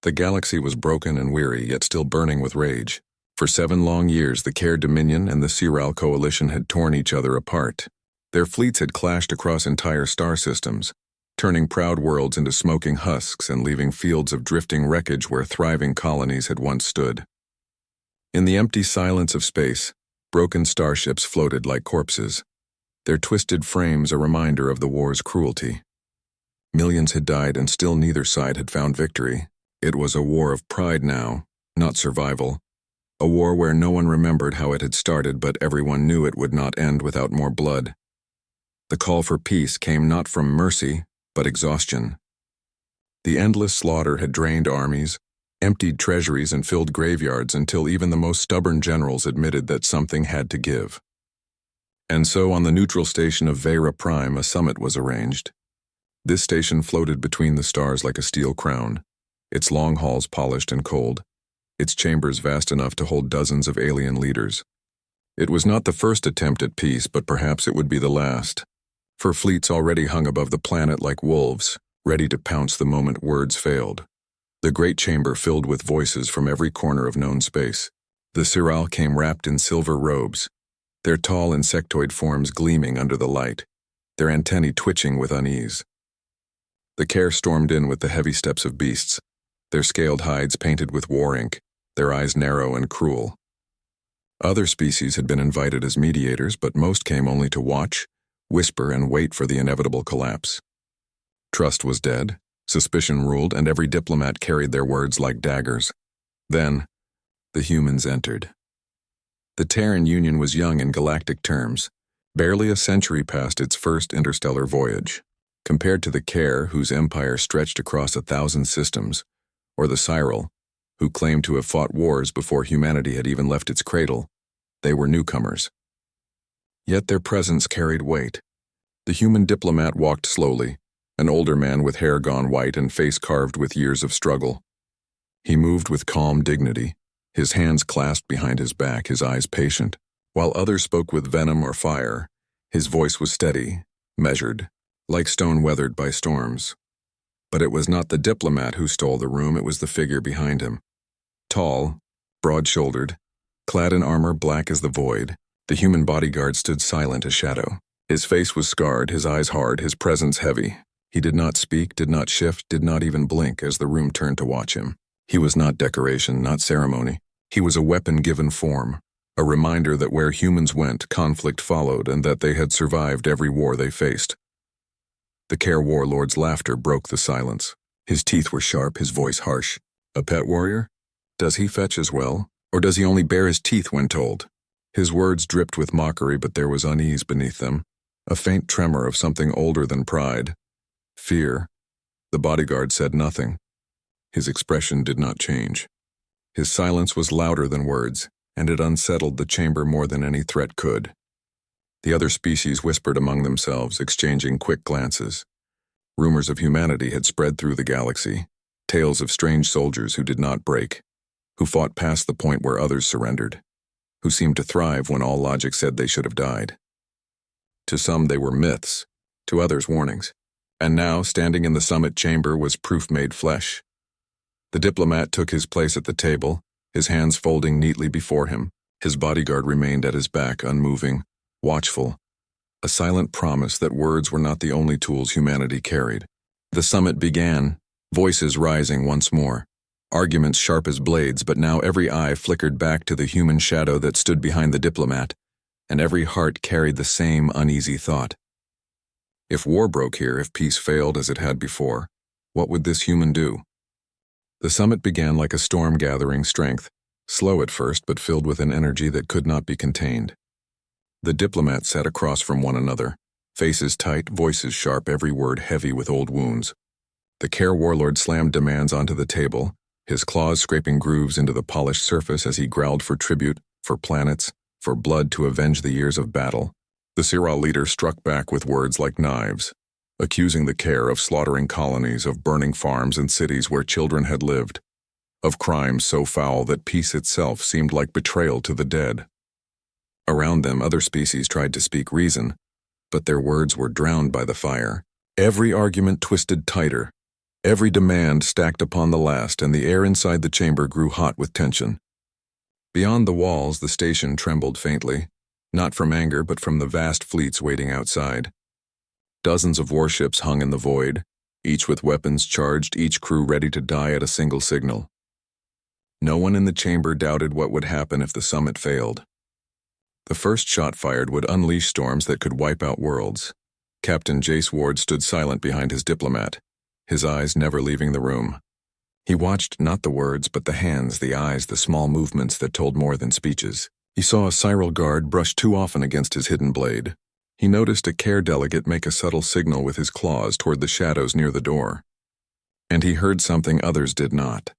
The galaxy was broken and weary, yet still burning with rage. For 7 long years, the Care Dominion and the Siral Coalition had torn each other apart. Their fleets had clashed across entire star systems, turning proud worlds into smoking husks and leaving fields of drifting wreckage where thriving colonies had once stood. In the empty silence of space, broken starships floated like corpses, their twisted frames a reminder of the war's cruelty. Millions had died and still neither side had found victory. It was a war of pride now, not survival. A war where no one remembered how it had started, but everyone knew it would not end without more blood. The call for peace came not from mercy, but exhaustion. The endless slaughter had drained armies, emptied treasuries, and filled graveyards until even the most stubborn generals admitted that something had to give. And so on the neutral station of Vera Prime, a summit was arranged. This station floated between the stars like a steel crown, its long halls polished and cold, its chambers vast enough to hold dozens of alien leaders. It was not the first attempt at peace, but perhaps it would be the last, for fleets already hung above the planet like wolves, ready to pounce the moment words failed. The great chamber filled with voices from every corner of known space. The Siral came wrapped in silver robes, their tall insectoid forms gleaming under the light, their antennae twitching with unease. The Care stormed in with the heavy steps of beasts, their scaled hides painted with war ink, their eyes narrow and cruel. Other species had been invited as mediators, but most came only to watch, whisper, and wait for the inevitable collapse. Trust was dead, suspicion ruled, and every diplomat carried their words like daggers. Then, the humans entered. The Terran Union was young in galactic terms, barely a century past its first interstellar voyage. Compared to the Care, whose empire stretched across 1,000 systems, or the Siral, who claimed to have fought wars before humanity had even left its cradle, they were newcomers. Yet their presence carried weight. The human diplomat walked slowly, an older man with hair gone white and face carved with years of struggle. He moved with calm dignity, his hands clasped behind his back, his eyes patient. While others spoke with venom or fire, his voice was steady, measured, like stone weathered by storms. But it was not the diplomat who stole the room, it was the figure behind him. Tall, broad-shouldered, clad in armor black as the void, the human bodyguard stood silent as shadow. His face was scarred, his eyes hard, his presence heavy. He did not speak, did not shift, did not even blink as the room turned to watch him. He was not decoration, not ceremony. He was a weapon given form, a reminder that where humans went, conflict followed, and that they had survived every war they faced. The Care warlord's laughter broke the silence. His teeth were sharp, his voice harsh. A pet warrior? Does he fetch as well? Or does he only bare his teeth when told? His words dripped with mockery, but there was unease beneath them, a faint tremor of something older than pride. Fear. The bodyguard said nothing. His expression did not change. His silence was louder than words, and it unsettled the chamber more than any threat could. The other species whispered among themselves, exchanging quick glances. Rumors of humanity had spread through the galaxy, tales of strange soldiers who did not break, who fought past the point where others surrendered, who seemed to thrive when all logic said they should have died. To some they were myths, to others warnings, and now, standing in the summit chamber, was proof made flesh. The diplomat took his place at the table, his hands folding neatly before him. His bodyguard remained at his back, unmoving, watchful, a silent promise that words were not the only tools humanity carried. The summit began, voices rising once more, arguments sharp as blades, but now every eye flickered back to the human shadow that stood behind the diplomat, and every heart carried the same uneasy thought. If war broke here, if peace failed as it had before, what would this human do? The summit began like a storm gathering strength, slow at first but filled with an energy that could not be contained. The diplomats sat across from one another, faces tight, voices sharp, every word heavy with old wounds. The Care warlord slammed demands onto the table, his claws scraping grooves into the polished surface as he growled for tribute, for planets, for blood to avenge the years of battle. The Siral leader struck back with words like knives, accusing the Care of slaughtering colonies, of burning farms and cities where children had lived, of crimes so foul that peace itself seemed like betrayal to the dead. Around them, other species tried to speak reason, but their words were drowned by the fire. Every argument twisted tighter, Every demand stacked upon the last, and the air inside the chamber grew hot with tension. Beyond the walls, the station trembled faintly, not from anger but from the vast fleets waiting outside. Dozens of warships hung in the void, each with weapons charged, each crew ready to die at a single signal. No one in the chamber doubted what would happen if the summit failed. The first shot fired would unleash storms that could wipe out worlds. Captain Jace Ward stood silent behind his diplomat, his eyes never leaving the room. He watched not the words, but the hands, the eyes, the small movements that told more than speeches. He saw a Cyril guard brush too often against his hidden blade. He noticed a care delegate make a subtle signal with his claws toward the shadows near the door. And he heard something others did not.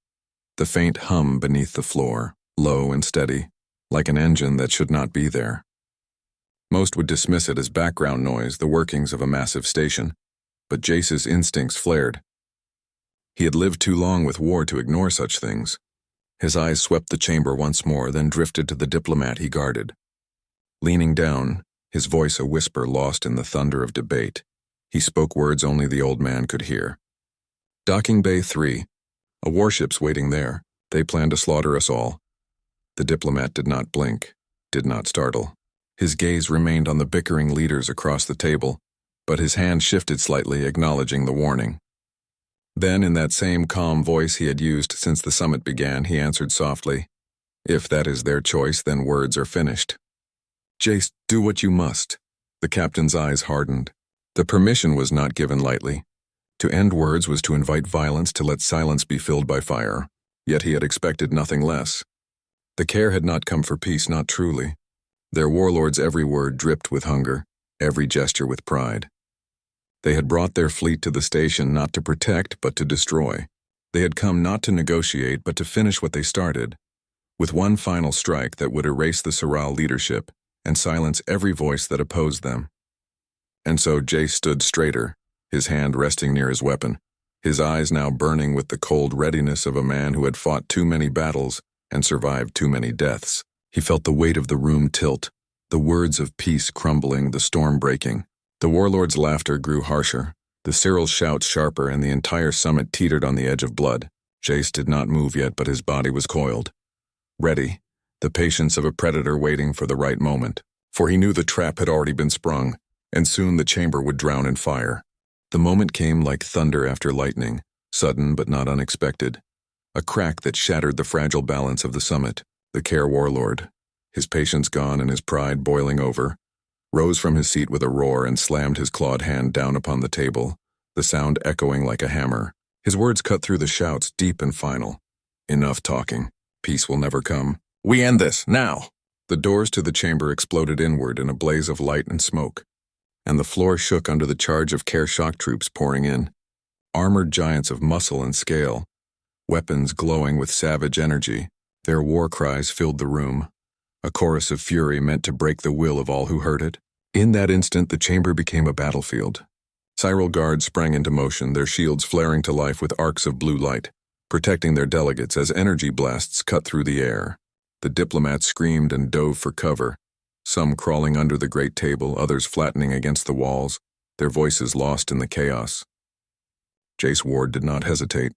The faint hum beneath the floor, low and steady, like an engine that should not be there. Most would dismiss it as background noise, the workings of a massive station, but Jace's instincts flared. He had lived too long with war to ignore such things. His eyes swept the chamber once more, then drifted to the diplomat he guarded. Leaning down, his voice a whisper lost in the thunder of debate, he spoke words only the old man could hear. Docking Bay 3. A warship's waiting there. They plan to slaughter us all. The diplomat did not blink, did not startle. His gaze remained on the bickering leaders across the table, but his hand shifted slightly, acknowledging the warning. Then, in that same calm voice he had used since the summit began, he answered softly, "If that is their choice, then words are finished." "Jace, do what you must." The captain's eyes hardened. The permission was not given lightly. To end words was to invite violence, to let silence be filled by fire. Yet he had expected nothing less. The care had not come for peace, not truly. Their warlord's every word dripped with hunger, every gesture with pride. They had brought their fleet to the station not to protect, but to destroy. They had come not to negotiate, but to finish what they started, with one final strike that would erase the Siral leadership and silence every voice that opposed them. And so Jace stood straighter, his hand resting near his weapon, his eyes now burning with the cold readiness of a man who had fought too many battles and survived too many deaths. He felt the weight of the room tilt, the words of peace crumbling, the storm breaking. The warlord's laughter grew harsher, the Cyril's shouts sharper, and the entire summit teetered on the edge of blood. Jace did not move yet, but his body was coiled. Ready, the patience of a predator waiting for the right moment. For he knew the trap had already been sprung, and soon the chamber would drown in fire. The moment came like thunder after lightning, sudden but not unexpected. A crack that shattered the fragile balance of the summit. The Care warlord, his patience gone and his pride boiling over, rose from his seat with a roar and slammed his clawed hand down upon the table, the sound echoing like a hammer. His words cut through the shouts, deep and final. "Enough talking. Peace will never come. We end this, now!" The doors to the chamber exploded inward in a blaze of light and smoke, and the floor shook under the charge of Care shock troops pouring in. Armored giants of muscle and scale, weapons glowing with savage energy, their war cries filled the room, a chorus of fury meant to break the will of all who heard it. In that instant, the chamber became a battlefield. Cyril guards sprang into motion, their shields flaring to life with arcs of blue light, protecting their delegates as energy blasts cut through the air. The diplomats screamed and dove for cover, some crawling under the great table, others flattening against the walls, their voices lost in the chaos. Jace Ward did not hesitate.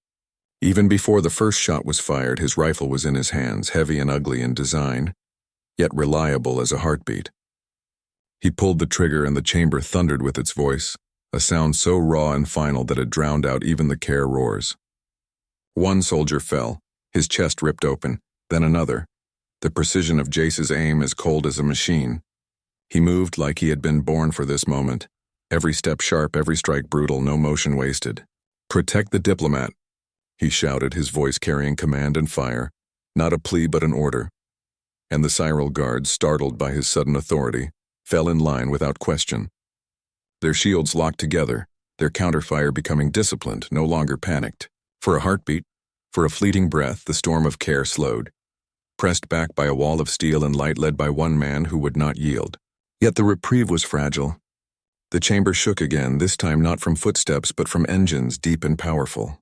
Even before the first shot was fired, his rifle was in his hands, heavy and ugly in design, yet reliable as a heartbeat. He pulled the trigger and the chamber thundered with its voice, a sound so raw and final that it drowned out even the Care roars. One soldier fell, his chest ripped open, then another, the precision of Jace's aim as cold as a machine. He moved like he had been born for this moment, every step sharp, every strike brutal, no motion wasted. "Protect the diplomat," he shouted, his voice carrying command and fire, not a plea but an order. And the Cyril guards, startled by his sudden authority, fell in line without question. Their shields locked together, their counterfire becoming disciplined, no longer panicked. For a heartbeat, for a fleeting breath, the storm of Care slowed, pressed back by a wall of steel and light led by one man who would not yield. Yet the reprieve was fragile. The chamber shook again, this time not from footsteps but from engines deep and powerful.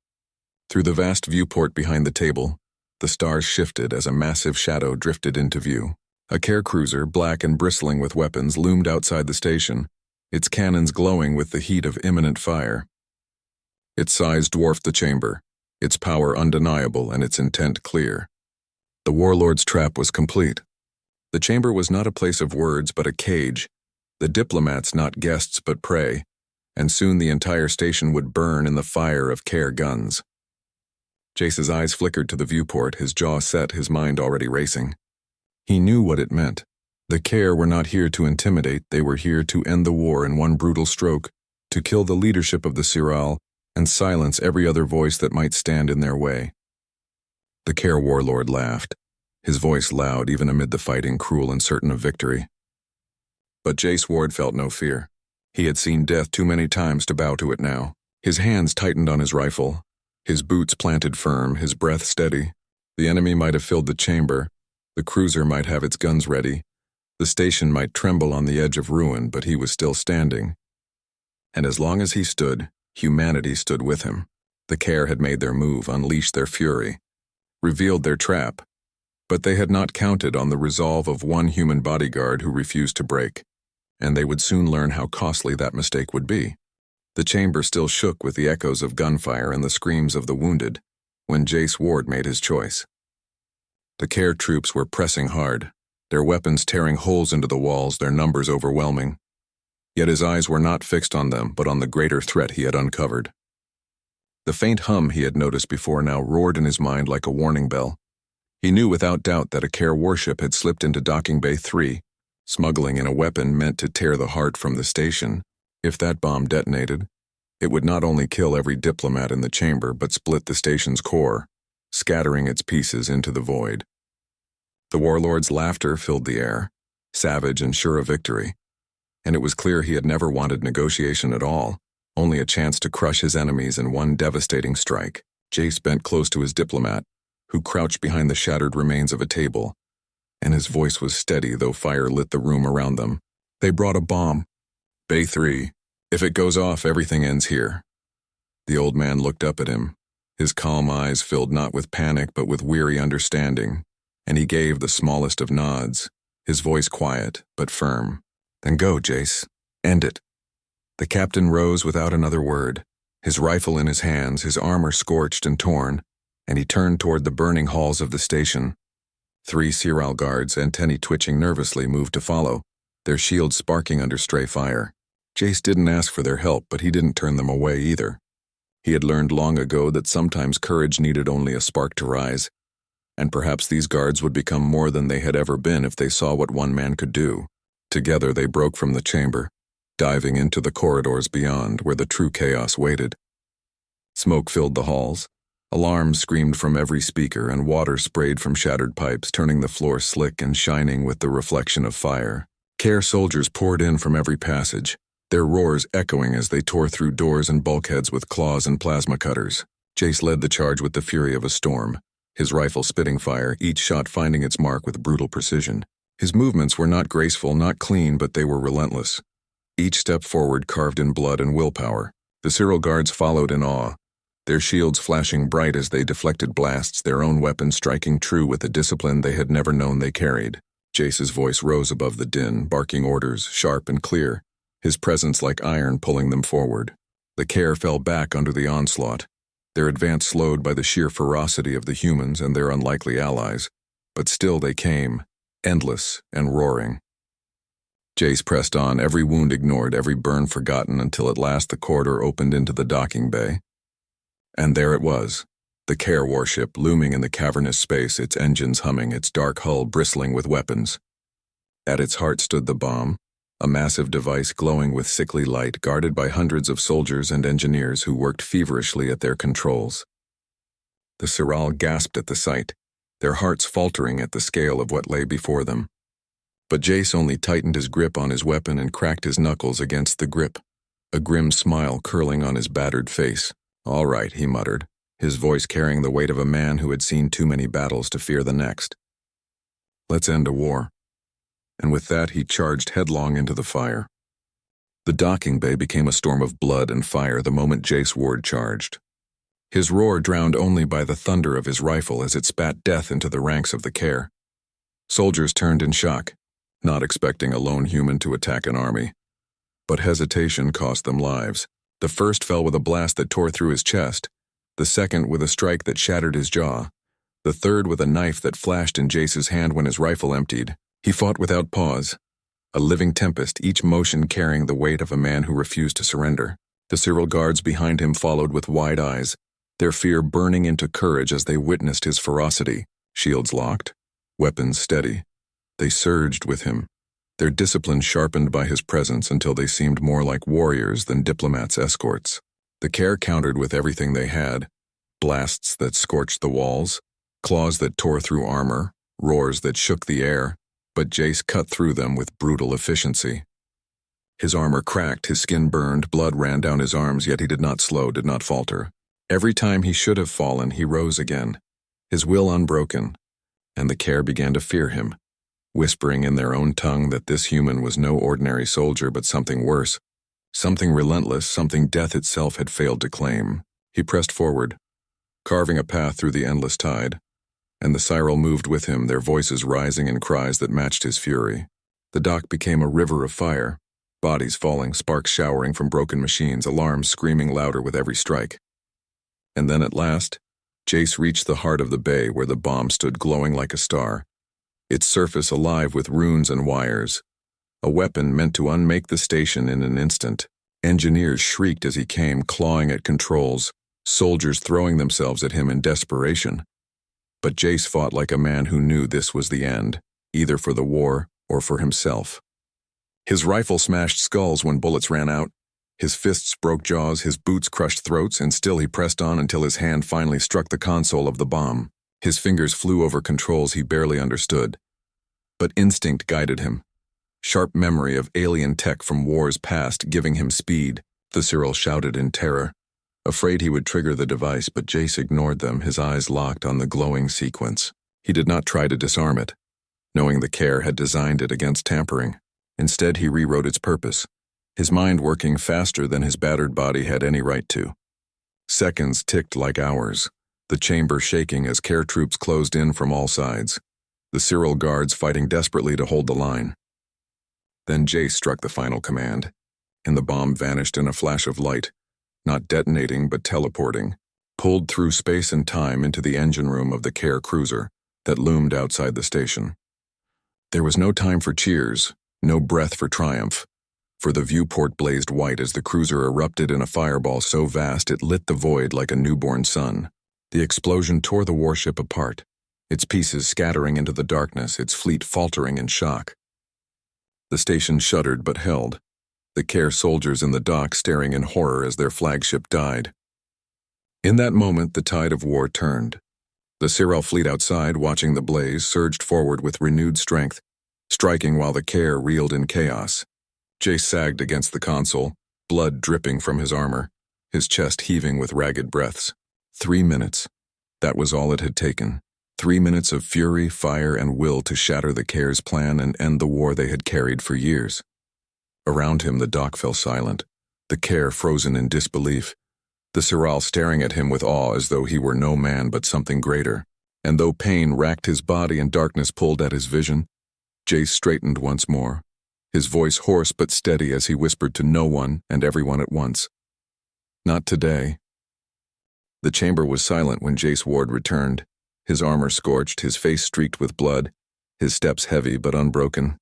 Through the vast viewport behind the table, the stars shifted as a massive shadow drifted into view. A Care cruiser, black and bristling with weapons, loomed outside the station, its cannons glowing with the heat of imminent fire. Its size dwarfed the chamber, its power undeniable and its intent clear. The warlord's trap was complete. The chamber was not a place of words but a cage, the diplomats not guests but prey, and soon the entire station would burn in the fire of care guns. Jace's eyes flickered to the viewport, his jaw set, his mind already racing. He knew what it meant. The Care were not here to intimidate, they were here to end the war in one brutal stroke, to kill the leadership of the Siral and silence every other voice that might stand in their way. The Care warlord laughed, his voice loud even amid the fighting, cruel and certain of victory. But Jace Ward felt no fear. He had seen death too many times to bow to it now. His hands tightened on his rifle, his boots planted firm, his breath steady. The enemy might have filled the chamber, the cruiser might have its guns ready, the station might tremble on the edge of ruin, but he was still standing. And as long as he stood, humanity stood with him. The Care had made their move, unleashed their fury, revealed their trap, but they had not counted on the resolve of one human bodyguard who refused to break, and they would soon learn how costly that mistake would be. The chamber still shook with the echoes of gunfire and the screams of the wounded when Jace Ward made his choice. The Care troops were pressing hard, their weapons tearing holes into the walls, their numbers overwhelming. Yet his eyes were not fixed on them, but on the greater threat he had uncovered. The faint hum he had noticed before now roared in his mind like a warning bell. He knew without doubt that a Care warship had slipped into Docking Bay 3, smuggling in a weapon meant to tear the heart from the station. If that bomb detonated, it would not only kill every diplomat in the chamber, but split the station's core, scattering its pieces into the void. The warlord's laughter filled the air, savage and sure of victory, and it was clear he had never wanted negotiation at all, only a chance to crush his enemies in one devastating strike. Jace bent close to his diplomat, who crouched behind the shattered remains of a table, and his voice was steady though fire lit the room around them. They brought a bomb. Bay 3. If it goes off, everything ends here. The old man looked up at him, his calm eyes filled not with panic but with weary understanding, and he gave the smallest of nods, his voice quiet but firm. Then go, Jace. End it. The captain rose without another word, his rifle in his hands, his armor scorched and torn, and he turned toward the burning halls of the station. 3 Siral guards, antennae twitching nervously, moved to follow, their shields sparking under stray fire. Jace didn't ask for their help, but he didn't turn them away either. He had learned long ago that sometimes courage needed only a spark to rise, and perhaps these guards would become more than they had ever been if they saw what one man could do. Together they broke from the chamber, diving into the corridors beyond where the true chaos waited. Smoke filled the halls, alarms screamed from every speaker, and water sprayed from shattered pipes, turning the floor slick and shining with the reflection of fire. Care soldiers poured in from every passage, their roars echoing as they tore through doors and bulkheads with claws and plasma cutters. Jace led the charge with the fury of a storm, his rifle spitting fire, each shot finding its mark with brutal precision. His movements were not graceful, not clean, but they were relentless. Each step forward carved in blood and willpower. The Siral guards followed in awe, their shields flashing bright as they deflected blasts, their own weapons striking true with a discipline they had never known they carried. Jace's voice rose above the din, barking orders, sharp and clear, his presence like iron pulling them forward. The Care fell back under the onslaught, their advance slowed by the sheer ferocity of the humans and their unlikely allies, but still they came, endless and roaring. Jace pressed on, every wound ignored, every burn forgotten, until at last the corridor opened into the docking bay. And there it was, the Care warship looming in the cavernous space, its engines humming, its dark hull bristling with weapons. At its heart stood the bomb, a massive device glowing with sickly light, guarded by hundreds of soldiers and engineers who worked feverishly at their controls. The Siral gasped at the sight, their hearts faltering at the scale of what lay before them. But Jace only tightened his grip on his weapon and cracked his knuckles against the grip, a grim smile curling on his battered face. "All right," he muttered, his voice carrying the weight of a man who had seen too many battles to fear the next. "Let's end a war." And with that he charged headlong into the fire. The docking bay became a storm of blood and fire the moment Jace Ward charged, his roar drowned only by the thunder of his rifle as it spat death into the ranks of the Care. Soldiers turned in shock, not expecting a lone human to attack an army. But hesitation cost them lives. The first fell with a blast that tore through his chest, the second with a strike that shattered his jaw, the third with a knife that flashed in Jace's hand when his rifle emptied. He fought without pause, a living tempest, each motion carrying the weight of a man who refused to surrender. The Cyril guards behind him followed with wide eyes, their fear burning into courage as they witnessed his ferocity. Shields locked, weapons steady. They surged with him, their discipline sharpened by his presence until they seemed more like warriors than diplomats' escorts. The Care countered with everything they had, blasts that scorched the walls, claws that tore through armor, roars that shook the air, but Jace cut through them with brutal efficiency. His armor cracked, his skin burned, blood ran down his arms, yet he did not slow, did not falter. Every time he should have fallen, he rose again, his will unbroken, and the Care began to fear him, whispering in their own tongue that this human was no ordinary soldier but something worse, something relentless, something death itself had failed to claim. He pressed forward, carving a path through the endless tide, and the Cyril moved with him, their voices rising in cries that matched his fury. The dock became a river of fire, bodies falling, sparks showering from broken machines, alarms screaming louder with every strike. And then at last, Jace reached the heart of the bay where the bomb stood glowing like a star, its surface alive with runes and wires, a weapon meant to unmake the station in an instant. Engineers shrieked as he came, clawing at controls, soldiers throwing themselves at him in desperation. But Jace fought like a man who knew this was the end, either for the war or for himself. His rifle smashed skulls when bullets ran out, his fists broke jaws, his boots crushed throats, and still he pressed on until his hand finally struck the console of the bomb. His fingers flew over controls he barely understood. But instinct guided him. Sharp memory of alien tech from wars past giving him speed, the Cyril shouted in terror, afraid he would trigger the device, but Jace ignored them, his eyes locked on the glowing sequence. He did not try to disarm it, knowing the Care had designed it against tampering. Instead, he rewrote its purpose, his mind working faster than his battered body had any right to. Seconds ticked like hours, the chamber shaking as Care troops closed in from all sides, the Cyril guards fighting desperately to hold the line. Then Jace struck the final command, and the bomb vanished in a flash of light, not detonating but teleporting, pulled through space and time into the engine room of the Care cruiser that loomed outside the station. There was no time for cheers, no breath for triumph, for the viewport blazed white as the cruiser erupted in a fireball so vast it lit the void like a newborn sun. The explosion tore the warship apart, its pieces scattering into the darkness, its fleet faltering in shock. The station shuddered but held, the Care soldiers in the dock staring in horror as their flagship died. In that moment, the tide of war turned. The Cyril fleet outside, watching the blaze, surged forward with renewed strength, striking while the Care reeled in chaos. Jace sagged against the console, blood dripping from his armor, his chest heaving with ragged breaths. 3 minutes. That was all it had taken. 3 minutes of fury, fire, and will to shatter the Care's plan and end the war they had carried for years. Around him, the dock fell silent, the Care frozen in disbelief, the Cyril staring at him with awe as though he were no man but something greater. And though pain racked his body and darkness pulled at his vision, Jace straightened once more, his voice hoarse but steady as he whispered to no one and everyone at once. Not today. The chamber was silent when Jace Ward returned, his armor scorched, his face streaked with blood, his steps heavy but unbroken.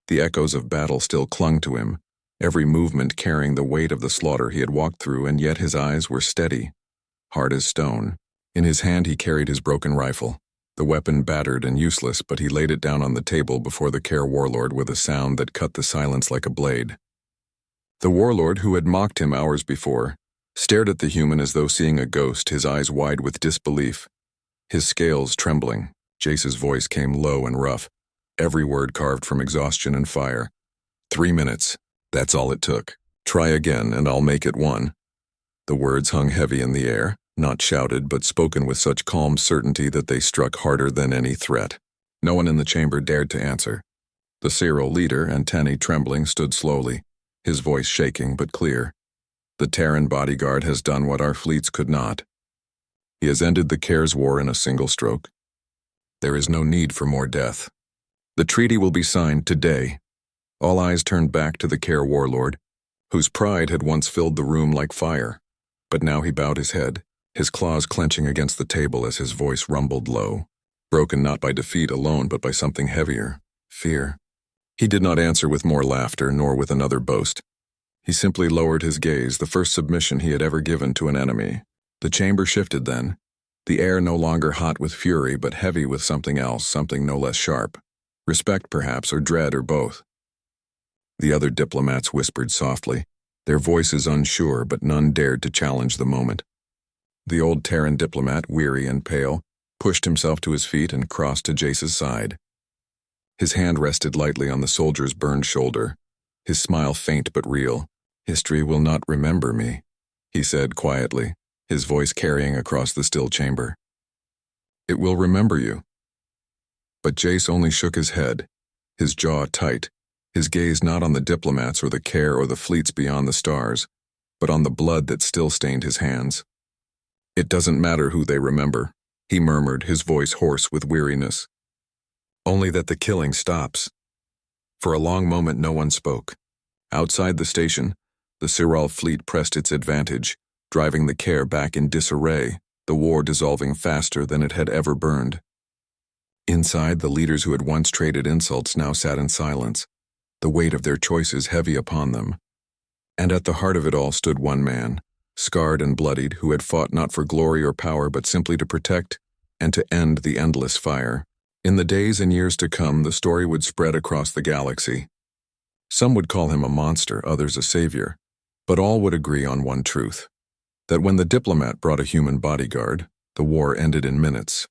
The echoes of battle still clung to him, every movement carrying the weight of the slaughter he had walked through, and yet his eyes were steady, hard as stone. In his hand he carried his broken rifle, the weapon battered and useless, but he laid it down on the table before the Care warlord with a sound that cut the silence like a blade. The warlord, who had mocked him hours before, stared at the human as though seeing a ghost, his eyes wide with disbelief, his scales trembling. Jace's voice came low and rough, every word carved from exhaustion and fire. 3 minutes. That's all it took. Try again, and I'll make it 1. The words hung heavy in the air, not shouted, but spoken with such calm certainty that they struck harder than any threat. No one in the chamber dared to answer. The Cyril leader, antennae trembling, stood slowly, his voice shaking but clear. The Terran Bodyguard has done what our fleets could not. He has ended the Care's war in a single stroke. There is no need for more death. The treaty will be signed today. All eyes turned back to the Care warlord, whose pride had once filled the room like fire. But now he bowed his head, his claws clenching against the table as his voice rumbled low, broken not by defeat alone but by something heavier, fear. He did not answer with more laughter nor with another boast. He simply lowered his gaze, the first submission he had ever given to an enemy. The chamber shifted then, the air no longer hot with fury but heavy with something else, something no less sharp. Respect perhaps, or dread, or both. The other diplomats whispered softly, their voices unsure, but none dared to challenge the moment. The old Terran diplomat, weary and pale, pushed himself to his feet and crossed to Jace's side. His hand rested lightly on the soldier's burned shoulder, his smile faint but real. "History will not remember me," he said quietly, his voice carrying across the still chamber. "It will remember you." But Jace only shook his head, his jaw tight, his gaze not on the diplomats or the care or the fleets beyond the stars, but on the blood that still stained his hands. "It doesn't matter who they remember," he murmured, his voice hoarse with weariness. "Only that the killing stops." For a long moment no one spoke. Outside the station, the Cyral fleet pressed its advantage, driving the Care back in disarray, the war dissolving faster than it had ever burned. Inside, the leaders who had once traded insults now sat in silence, the weight of their choices heavy upon them. And at the heart of it all stood one man, scarred and bloodied, who had fought not for glory or power but simply to protect and to end the endless fire. In the days and years to come, the story would spread across the galaxy. Some would call him a monster, others a savior, but all would agree on one truth, that when the Diplomat brought a human bodyguard, the war ended in minutes.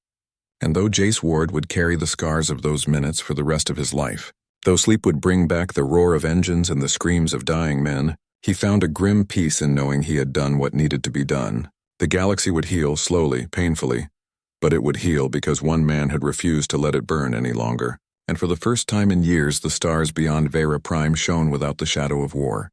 And though Jace Ward would carry the scars of those minutes for the rest of his life, though sleep would bring back the roar of engines and the screams of dying men, he found a grim peace in knowing he had done what needed to be done. The galaxy would heal slowly, painfully, but it would heal because one man had refused to let it burn any longer. And for the first time in years, the stars beyond Vera Prime shone without the shadow of war.